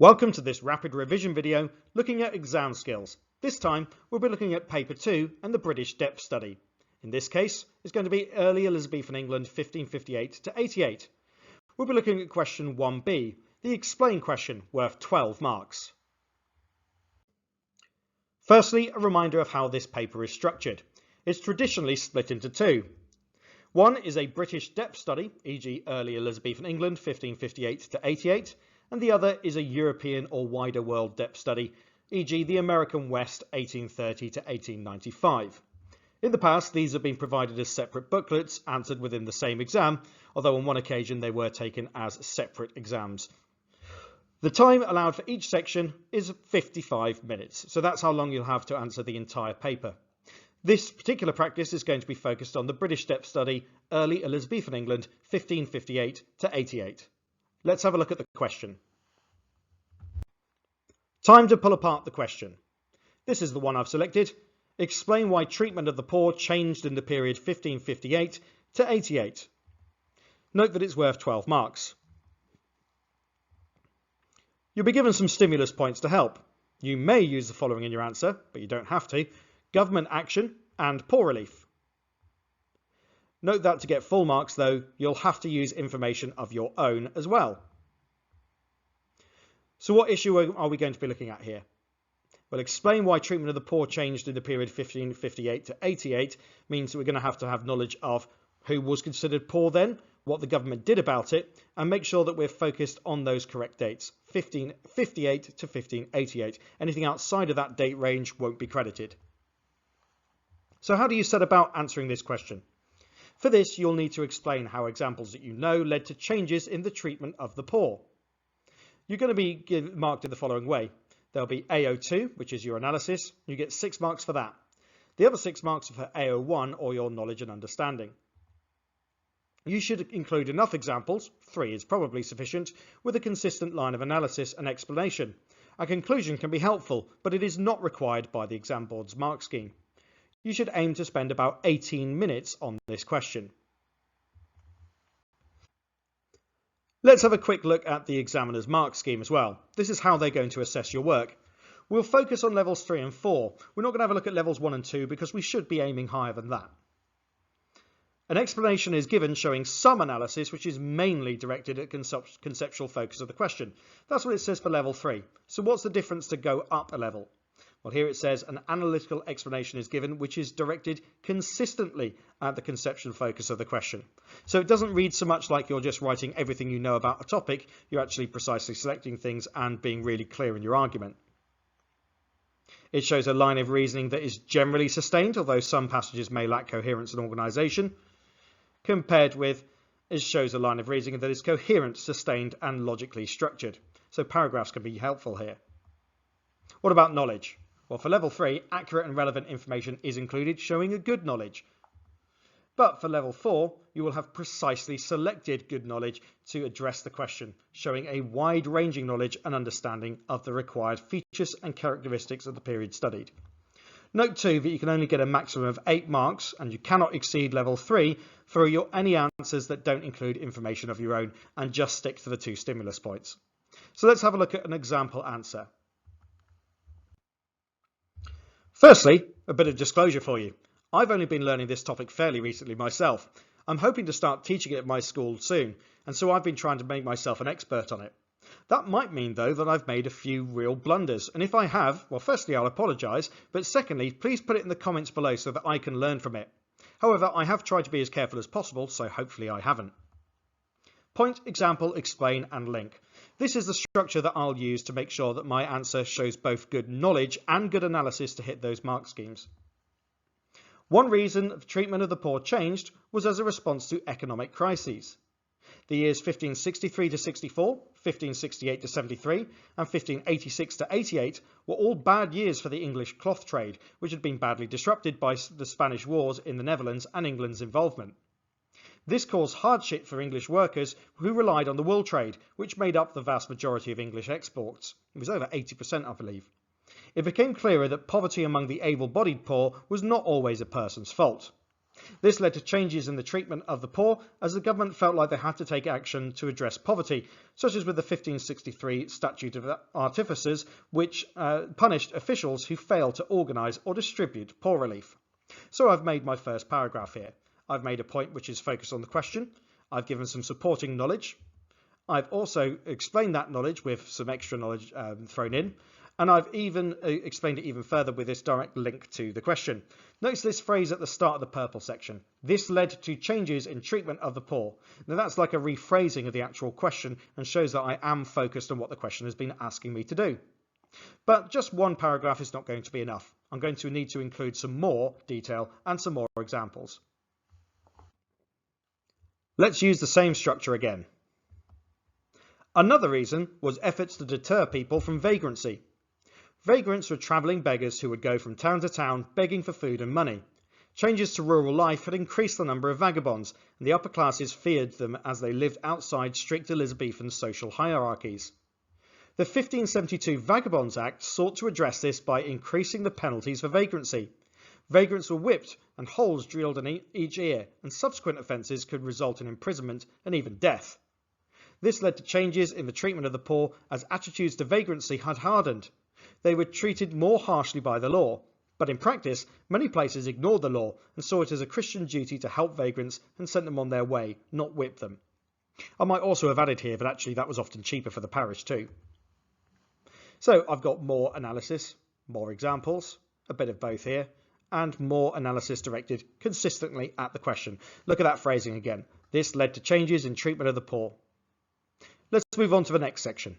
Welcome to this rapid revision video looking at exam skills. This time we'll be looking at paper 2 and the British depth study. In this case it's going to be Early Elizabethan England 1558 to 88. We'll be looking at question 1b, the explain question worth 12 marks. Firstly, a reminder of how this paper is structured. It's traditionally split into two. One is a British depth study, e.g. Early Elizabethan England 1558 to 88, and the other is a European or wider world depth study, e.g. the American West 1830 to 1895. In the past, these have been provided as separate booklets answered within the same exam, although on one occasion they were taken as separate exams. The time allowed for each section is 55 minutes, so that's how long you'll have to answer the entire paper. This particular practice is going to be focused on the British depth study, Early Elizabethan England 1558 to 88. Let's have a look at the question. Time to pull apart the question. This is the one I've selected. Explain why treatment of the poor changed in the period 1558 to 88. Note that it's worth 12 marks. You'll be given some stimulus points to help. You may use the following in your answer, but you don't have to. Government action and poor relief. Note that to get full marks though, you'll have to use information of your own as well. So what issue are we going to be looking at here? Well, explain why treatment of the poor changed in the period 1558 to 88 means that we're going to have knowledge of who was considered poor then, what the government did about it, and make sure that we're focused on those correct dates, 1558 to 1588. Anything outside of that date range won't be credited. So how do you set about answering this question? For this, you'll need to explain how examples that you know led to changes in the treatment of the poor. You're going to be marked in the following way. There'll be AO2, which is your analysis. You get 6 marks for that. The other 6 marks are for AO1, or your knowledge and understanding. You should include enough examples, 3 is probably sufficient, with a consistent line of analysis and explanation. A conclusion can be helpful, but it is not required by the exam board's mark scheme. You should aim to spend about 18 minutes on this question. Let's have a quick look at the examiner's mark scheme as well. This is how they're going to assess your work. We'll focus on levels 3 and 4. We're not going to have a look at levels 1 and 2 because we should be aiming higher than that. An explanation is given showing some analysis which is mainly directed at conceptual focus of the question. That's what it says for level 3. So what's the difference to go up a level? Well, here it says an analytical explanation is given which is directed consistently at the conceptual focus of the question. So it doesn't read so much like you're just writing everything you know about a topic, you're actually precisely selecting things and being really clear in your argument. It shows a line of reasoning that is generally sustained, although some passages may lack coherence and organisation, compared with it shows a line of reasoning that is coherent, sustained and logically structured. So paragraphs can be helpful here. What about knowledge? Well, for level 3, accurate and relevant information is included, showing a good knowledge. But for level 4, you will have precisely selected good knowledge to address the question, showing a wide-ranging knowledge and understanding of the required features and characteristics of the period studied. Note too that you can only get a maximum of 8 marks and you cannot exceed level 3 for any answers that don't include information of your own and just stick to the 2 stimulus points. So let's have a look at an example answer. Firstly, a bit of disclosure for you. I've only been learning this topic fairly recently myself. I'm hoping to start teaching it at my school soon, and so I've been trying to make myself an expert on it. That might mean, though, that I've made a few real blunders, and if I have, well, firstly, I'll apologise, but secondly, please put it in the comments below so that I can learn from it. However, I have tried to be as careful as possible, so hopefully I haven't. Point, example, explain and link. This is the structure that I'll use to make sure that my answer shows both good knowledge and good analysis to hit those mark schemes. One reason the treatment of the poor changed was as a response to economic crises. The years 1563 to 64, 1568 to 73 and 1586 to 88 were all bad years for the English cloth trade, which had been badly disrupted by the Spanish Wars in the Netherlands and England's involvement. This caused hardship for English workers who relied on the wool trade, which made up the vast majority of English exports. It was over 80%, I believe. It became clearer that poverty among the able-bodied poor was not always a person's fault. This led to changes in the treatment of the poor as the government felt like they had to take action to address poverty, such as with the 1563 Statute of Artificers, which punished officials who failed to organise or distribute poor relief. So I've made my first paragraph here. I've made a point which is focused on the question. I've given some supporting knowledge. I've also explained that knowledge with some extra knowledge thrown in. And I've even explained it even further with this direct link to the question. Notice this phrase at the start of the purple section. This led to changes in treatment of the poor. Now that's like a rephrasing of the actual question and shows that I am focused on what the question has been asking me to do. But just one paragraph is not going to be enough. I'm going to need to include some more detail and some more examples. Let's use the same structure again. Another reason was efforts to deter people from vagrancy. Vagrants were travelling beggars who would go from town to town begging for food and money. Changes to rural life had increased the number of vagabonds, and the upper classes feared them as they lived outside strict Elizabethan social hierarchies. The 1572 Vagabonds Act sought to address this by increasing the penalties for vagrancy. Vagrants were whipped and holes drilled in each ear, and subsequent offences could result in imprisonment and even death. This led to changes in the treatment of the poor as attitudes to vagrancy had hardened. They were treated more harshly by the law, but in practice, many places ignored the law and saw it as a Christian duty to help vagrants and sent them on their way, not whip them. I might also have added here, but actually that was often cheaper for the parish too. So I've got more analysis, more examples, a bit of both here, and more analysis directed consistently at the question. Look at that phrasing again. This led to changes in treatment of the poor. Let's move on to the next section.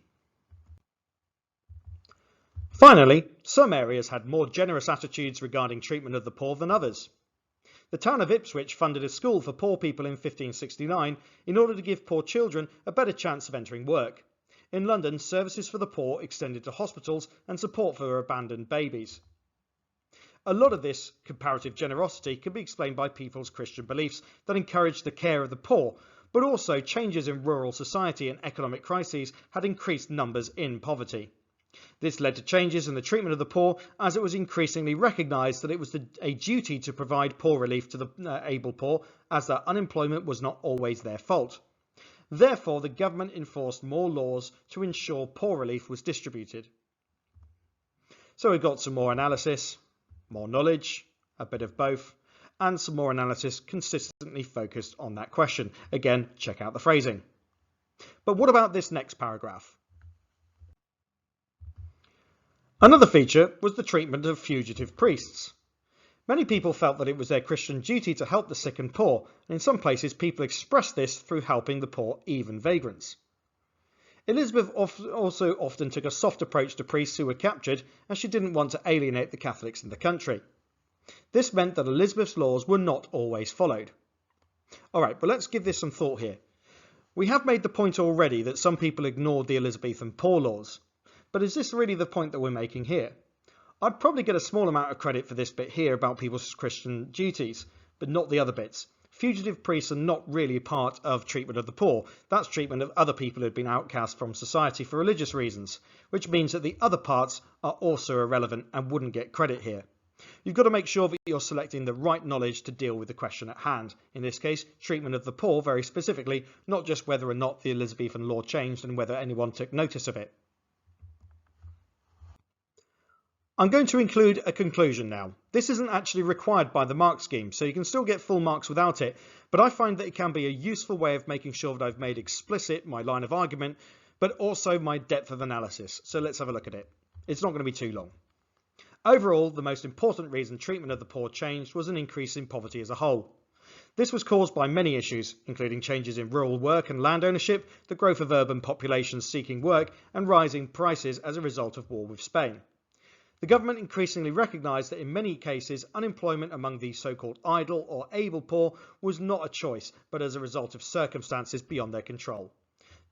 Finally, some areas had more generous attitudes regarding treatment of the poor than others. The town of Ipswich funded a school for poor people in 1569 in order to give poor children a better chance of entering work. In London, services for the poor extended to hospitals and support for abandoned babies. A lot of this comparative generosity can be explained by people's Christian beliefs that encouraged the care of the poor, but also changes in rural society and economic crises had increased numbers in poverty. This led to changes in the treatment of the poor as it was increasingly recognised that it was a duty to provide poor relief to the able poor, as their unemployment was not always their fault. Therefore, the government enforced more laws to ensure poor relief was distributed. So we've got some more analysis, more knowledge, a bit of both, and some more analysis consistently focused on that question. Again, check out the phrasing. But what about this next paragraph? Another feature was the treatment of fugitive priests. Many people felt that it was their Christian duty to help the sick and poor, and in some places people expressed this through helping the poor, even vagrants. Elizabeth also often took a soft approach to priests who were captured, as she didn't want to alienate the Catholics in the country. This meant that Elizabeth's laws were not always followed. Alright, but let's give this some thought here. We have made the point already that some people ignored the Elizabethan poor laws. But is this really the point that we're making here? I'd probably get a small amount of credit for this bit here about people's Christian duties, but not the other bits. Fugitive priests are not really part of treatment of the poor. That's treatment of other people who have been outcast from society for religious reasons, which means that the other parts are also irrelevant and wouldn't get credit here. You've got to make sure that you're selecting the right knowledge to deal with the question at hand. In this case, treatment of the poor very specifically, not just whether or not the Elizabethan law changed and whether anyone took notice of it. I'm going to include a conclusion now. This isn't actually required by the mark scheme, so you can still get full marks without it, but I find that it can be a useful way of making sure that I've made explicit my line of argument, but also my depth of analysis. So let's have a look at it. It's not going to be too long. Overall, the most important reason treatment of the poor changed was an increase in poverty as a whole. This was caused by many issues, including changes in rural work and land ownership, the growth of urban populations seeking work, and rising prices as a result of war with Spain. The government increasingly recognised that in many cases unemployment among the so-called idle or able poor was not a choice, but as a result of circumstances beyond their control.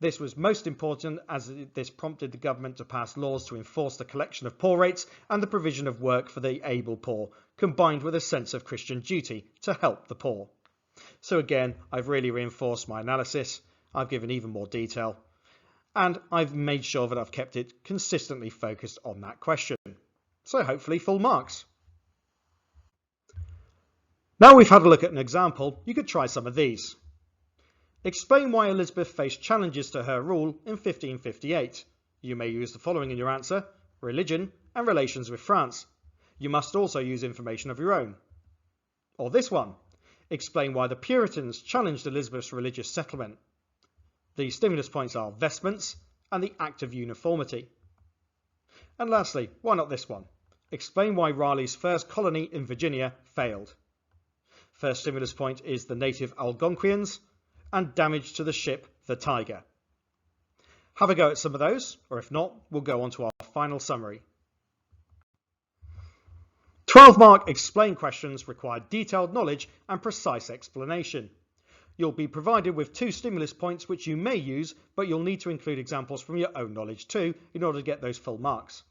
This was most important as this prompted the government to pass laws to enforce the collection of poor rates and the provision of work for the able poor, combined with a sense of Christian duty to help the poor. So again, I've really reinforced my analysis, I've given even more detail, and I've made sure that I've kept it consistently focused on that question. So hopefully full marks. Now we've had a look at an example, you could try some of these. Explain why Elizabeth faced challenges to her rule in 1558. You may use the following in your answer: religion and relations with France. You must also use information of your own. Or this one: explain why the Puritans challenged Elizabeth's religious settlement. The stimulus points are vestments and the Act of Uniformity. And lastly, why not this one? Explain why Raleigh's first colony in Virginia failed. First stimulus point is the native Algonquians and damage to the ship the Tiger. Have a go at some of those, or if not, we'll go on to our final summary. 12-mark explain questions require detailed knowledge and precise explanation. You'll be provided with 2 stimulus points which you may use, but you'll need to include examples from your own knowledge too in order to get those full marks.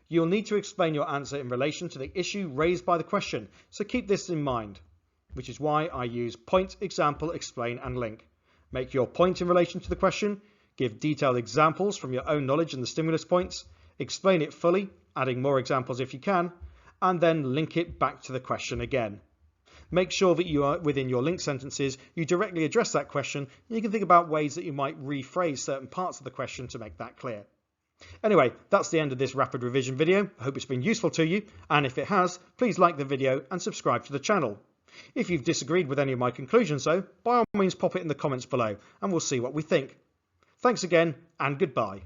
You'll need to explain your answer in relation to the issue raised by the question, so keep this in mind, which is why I use point, example, explain and link. Make your point in relation to the question, give detailed examples from your own knowledge and the stimulus points, explain it fully, adding more examples if you can, and then link it back to the question again. Make sure that you are within your link sentences, you directly address that question, and you can think about ways that you might rephrase certain parts of the question to make that clear. Anyway, that's the end of this rapid revision video. I hope it's been useful to you, and if it has, please like the video and subscribe to the channel. If you've disagreed with any of my conclusions though, by all means pop it in the comments below and we'll see what we think. Thanks again and goodbye.